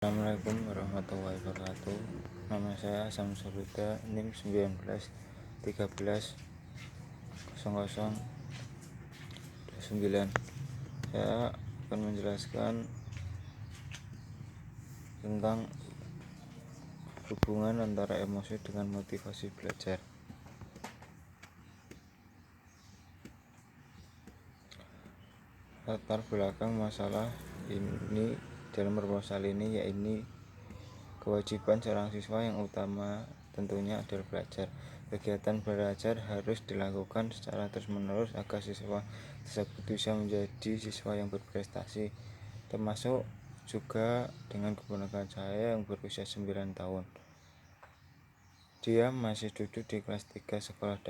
Assalamualaikum warahmatullahi wabarakatuh. Nama saya Samsul Huda, NIM 19130029. Saya akan menjelaskan tentang hubungan antara emosi dengan motivasi belajar. Latar belakang masalah ini dalam proposal ini yaitu kewajiban seorang siswa yang utama tentunya adalah belajar. Kegiatan belajar harus dilakukan secara terus-menerus agar siswa tersebut bisa menjadi siswa yang berprestasi, termasuk juga dengan keponakan saya yang berusia 9 tahun. Dia masih duduk di kelas 3 sekolah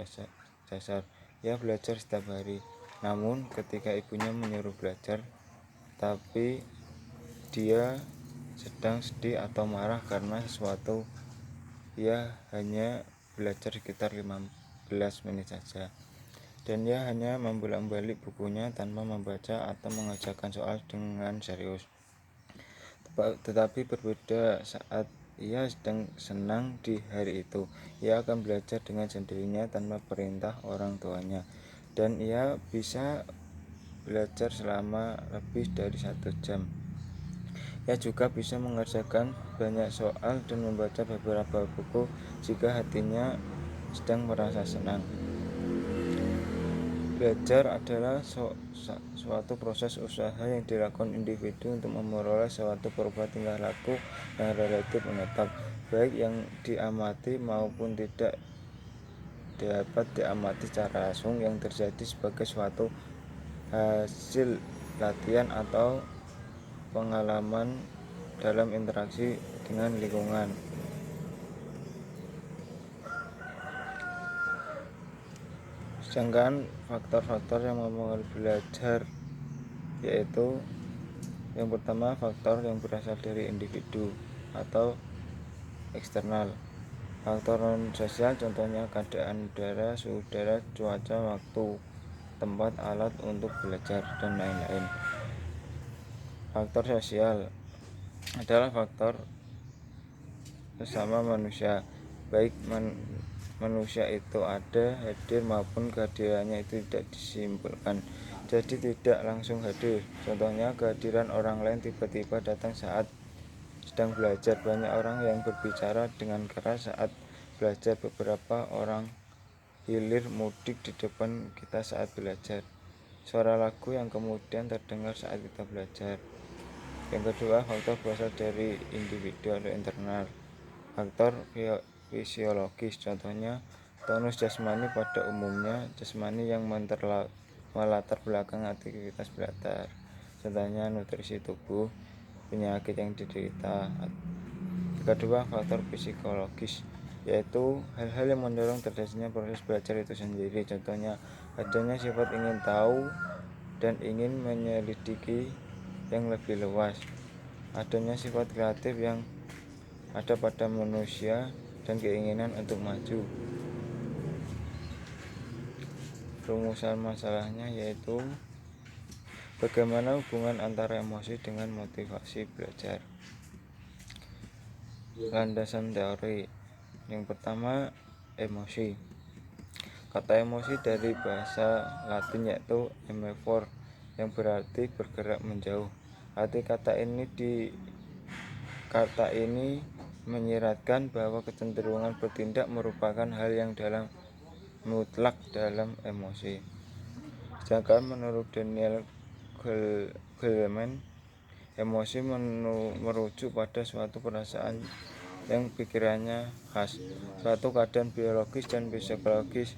dasar. Ia belajar setiap hari. Namun ketika ibunya menyuruh belajar, tapi dia sedang sedih atau marah karena sesuatu, ia hanya belajar sekitar 15 menit saja. Dan ia hanya membolak-balik bukunya tanpa membaca atau mengerjakan soal dengan serius. Tetapi berbeda saat ia sedang senang di hari itu. Ia akan belajar dengan sendirinya tanpa perintah orang tuanya. Dan ia bisa belajar selama lebih dari 1 jam. Ia juga bisa mengerjakan banyak soal dan membaca beberapa buku jika hatinya sedang merasa senang. Belajar adalah suatu proses usaha yang dilakukan individu untuk memperoleh suatu perubahan tingkah laku yang relatif menetap, baik yang diamati maupun tidak dapat diamati secara langsung, yang terjadi sebagai suatu hasil latihan atau pengalaman dalam interaksi dengan lingkungan. Sedangkan faktor-faktor yang mempengaruhi belajar yaitu yang pertama, faktor yang berasal dari individu atau eksternal. Faktor non sosial contohnya keadaan udara, suhu udara, cuaca, waktu, tempat, alat untuk belajar, dan lain-lain. Faktor sosial adalah faktor sesama manusia, baik manusia itu ada, hadir, maupun kehadirannya itu tidak disimpulkan, jadi tidak langsung hadir. Contohnya kehadiran orang lain tiba-tiba datang saat sedang belajar. Banyak orang yang berbicara dengan keras saat belajar. Beberapa orang hilir mudik di depan kita saat belajar. Suara lagu yang kemudian terdengar saat kita belajar. Yang kedua, faktor berasal dari individu atau internal. Faktor fisiologis contohnya tonus jasmani. Pada umumnya jasmani yang melatar belakang aktivitas belajar, contohnya nutrisi tubuh, penyakit yang diderita. Kedua, faktor psikologis yaitu hal-hal yang mendorong terjadinya proses belajar itu sendiri, contohnya adanya sifat ingin tahu dan ingin menyelidiki yang lebih luas, adanya sifat kreatif yang ada pada manusia, dan keinginan untuk maju. Rumusan masalahnya yaitu bagaimana hubungan antara emosi dengan motivasi belajar. Landasan teori. Yang pertama, emosi. Kata emosi dari bahasa Latin yaitu emefor, yang berarti bergerak menjauh. Arti kata ini menyiratkan bahwa kecenderungan bertindak merupakan hal yang mutlak dalam emosi. Sedangkan menurut Daniel Goleman, emosi merujuk pada suatu perasaan yang pikirannya khas, suatu keadaan biologis dan psikologis,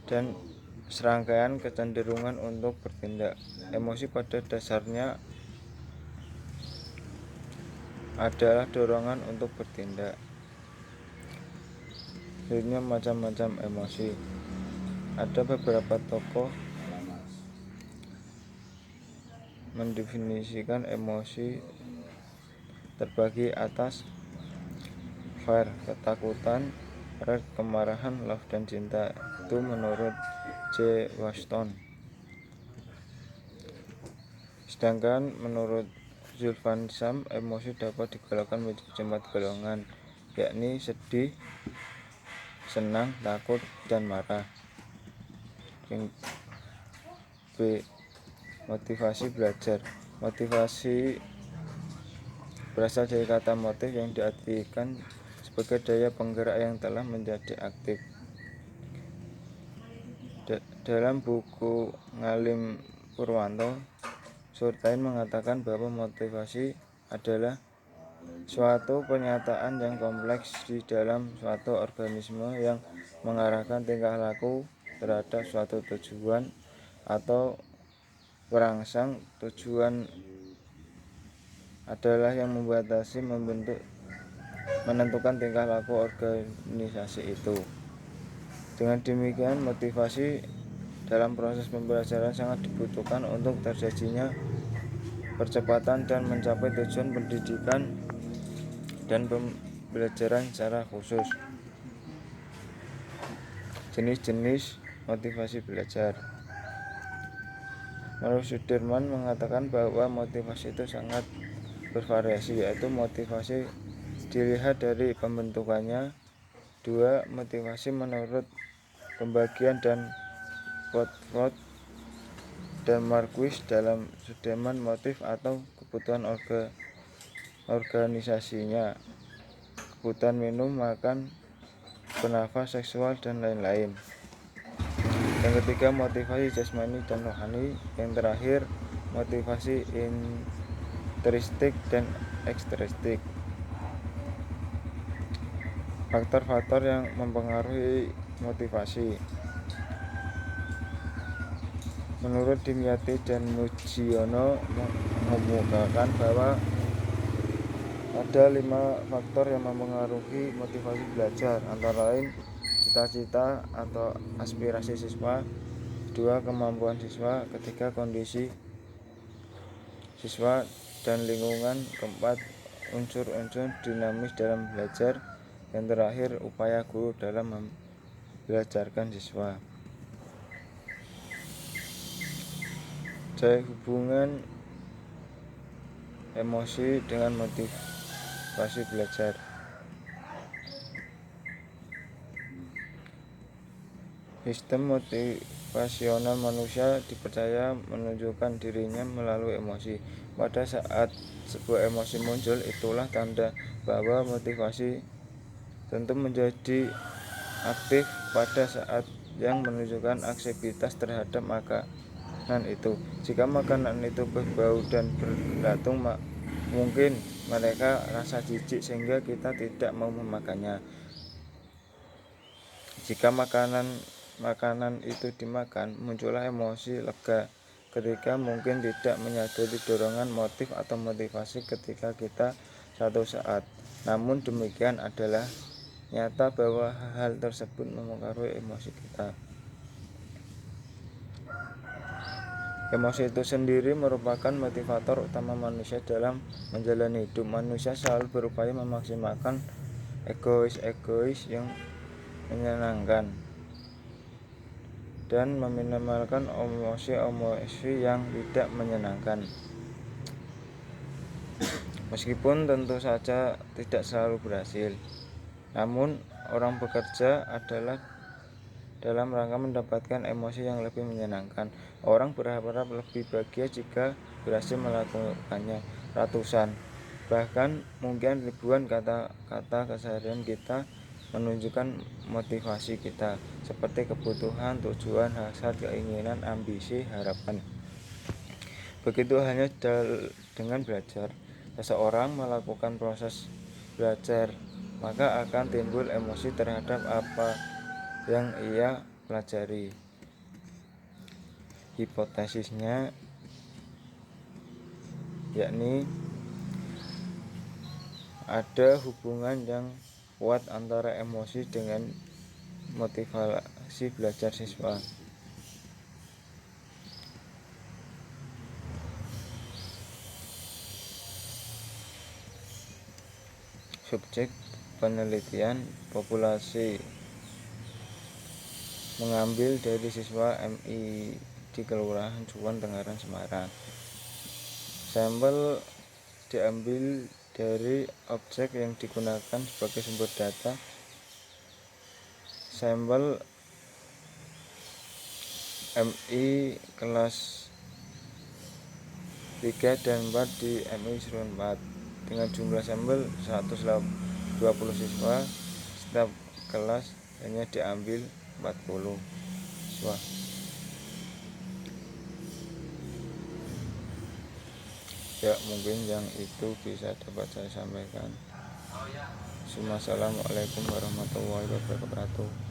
dan serangkaian kecenderungan untuk bertindak. Emosi pada dasarnya adalah dorongan untuk bertindak. Sebenarnya macam-macam emosi. Ada beberapa tokoh mendefinisikan emosi terbagi atas fear, ketakutan, red, kemarahan, love, dan cinta. Itu menurut J. Waston. Sedangkan menurut Zulfansam, emosi dapat digolongkan menjadi 4 golongan, yakni sedih, senang, takut, dan marah. Yang B. Motivasi belajar. Motivasi berasal dari kata motif yang diartikan sebagai daya penggerak yang telah menjadi aktif. Dalam buku Ngalim Purwanto, Surtain mengatakan bahwa motivasi adalah suatu pernyataan yang kompleks di dalam suatu organisme yang mengarahkan tingkah laku terhadap suatu tujuan atau merangsang tujuan adalah yang membatasi, menentukan tingkah laku organisasi itu. Dengan demikian, motivasi dalam proses pembelajaran sangat dibutuhkan untuk terjadinya percepatan dan mencapai tujuan pendidikan dan pembelajaran secara khusus. Jenis-jenis motivasi belajar. Menurut Sudirman mengatakan bahwa motivasi itu sangat bervariasi, yaitu motivasi dilihat dari pembentukannya. 2. Motivasi menurut pembagian dan Woodward dan Marquis dalam Sudirman motif atau kebutuhan organisasinya, kebutuhan minum, makan, bernafas, seksual, dan lain-lain. Yang ketiga, motivasi jasmani dan rohani. Yang terakhir, motivasi intrinsik dan ekstrinsik. Faktor-faktor yang mempengaruhi motivasi. Menurut Dimyati dan Mujiono mengemukakan bahwa ada 5 faktor yang mempengaruhi motivasi belajar, antara lain cita-cita atau aspirasi siswa, 2. Kemampuan siswa, 3. Kondisi siswa dan lingkungan, 4. Unsur-unsur dinamis dalam belajar, yang terakhir upaya guru dalam membelajarkan siswa. Hubungan emosi dengan motivasi belajar. Sistem motivasional manusia dipercaya menunjukkan dirinya melalui emosi. Pada saat sebuah emosi muncul, itulah tanda bahwa motivasi tentu menjadi aktif pada saat yang menunjukkan aktivitas terhadap makanan itu. Jika makanan itu berbau dan berbelatung, mungkin mereka rasa jijik sehingga kita tidak mau memakannya. Jika makanan itu dimakan, muncullah emosi lega ketika mungkin tidak menyadari dorongan motif atau motivasi ketika kita satu saat. Namun demikian adalah nyata bahwa hal tersebut mempengaruhi emosi kita. Emosi itu sendiri merupakan motivator utama manusia dalam menjalani hidup. Manusia selalu berupaya memaksimalkan egois yang menyenangkan dan meminimalkan emosi yang tidak menyenangkan. Meskipun tentu saja tidak selalu berhasil, namun orang bekerja adalah dalam rangka mendapatkan emosi yang lebih menyenangkan. Orang berharap lebih bahagia jika berhasil melakukannya. Ratusan, bahkan mungkin ribuan kata-kata keseharian kita menunjukkan motivasi kita, seperti kebutuhan, tujuan, hasrat, keinginan, ambisi, harapan. Begitu halnya dengan belajar. Seseorang melakukan proses belajar, maka akan timbul emosi terhadap apa yang ia pelajari. Hipotesisnya yakni ada hubungan yang kuat antara emosi dengan motivasi belajar siswa. Subjek penelitian populasi mengambil dari siswa MI di Kelurahan Suwon, Tengaran, Semarang. Sampel diambil dari objek yang digunakan sebagai sumber data. Sampel MI kelas 3 dan 4 di MI Seru 4 dengan jumlah sampel 120 siswa. Setiap kelas hanya diambil 40 siswa. Ya, mungkin yang itu bisa dapat saya sampaikan. Assalamualaikum warahmatullahi wabarakatuh.